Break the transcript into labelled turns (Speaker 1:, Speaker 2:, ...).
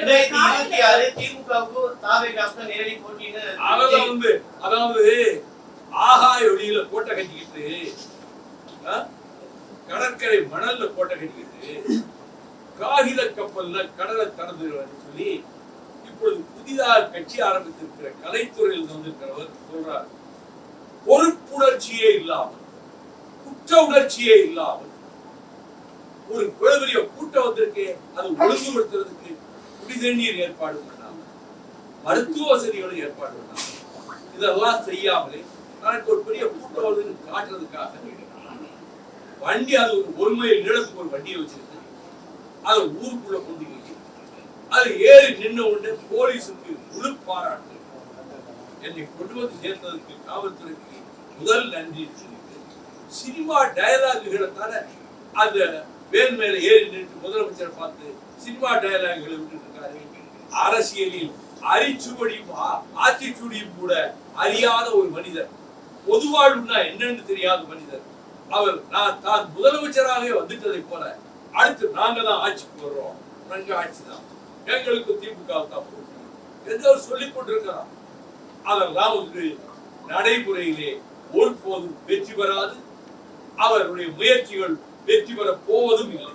Speaker 1: 2026 திமுகவுக்கு தாவேகாவுக்கு நேரடி போட்டின்னு
Speaker 2: அதாவது ஆகாய ஒளியில கோட்டை கட்டிக்கிட்டு கடற்கரை மணல்ல கோட்டை கட்டிக்கிட்டு காகித கப்பல்ல கடலை கடந்து சொல்லி இப்பொழுது புதிதாக கட்சி ஆரம்பித்திருக்கிற கலைத்துறையில் வந்திருக்கிறவர் சொல்றார், பொறுப்புணர்ச்சியே இல்லாமல் குற்ற உணர்ச்சியே இல்லாமல் ஒரு பெரிய கூட்டம் வந்திருக்கு, அது ஒழுங்குபடுத்துறதுக்கு குடிதண்ணீர் ஏற்பாடு பண்ணாம மருத்துவ வசதிகளும் ஏற்பாடு பண்ணாம இதெல்லாம் செய்யாமலே எனக்கு ஒரு பெரிய கூட்டம் வருதுன்னு காட்டுறதுக்காக வண்டி, அது ஒரு மைல் நீளத்துக்கு ஒரு வண்டியை வச்சிருக்கு, அதை ஊருக்குள்ள கொண்டு போய் அது ஏறி நின்ன உடனே போலீஸுக்கு முழு பாராட்டு, என்னை கொண்டு வந்து சேர்த்ததுக்கு காவல்துறைக்கு முதல் நன்றி சொல்லிட்டு சினிமா டயலாகுகளை தானே அந்த வேன் மேல ஏறி நின்று முதலமைச்சரை பார்த்து சினிமா டயலாகுகளை விட்டு இருக்காரு. அரசியலில் அரிச்சுவடியும் ஆத்திச்சூடியும் கூட அறியாத ஒரு மனிதர், பொதுவாழ்வுனா என்னன்னு தெரியாத மனிதர் அவர். நான் தான் முதலமைச்சராகவே வந்துட்டதை போல அடுத்து நாங்க தான் ஆட்சிக்கு வர்றோம், நாங்க ஆட்சி தான், எங்களுக்கு திமுக தான் போட்டி என்று அவர் சொல்லிக் கொண்டிருக்கிறார். அதெல்லாம் ஒரு நடைமுறையிலே ஒருபோதும் வெற்றி பெறாது, அவருடைய முயற்சிகள் வெற்றி பெற போவதும் இல்லை.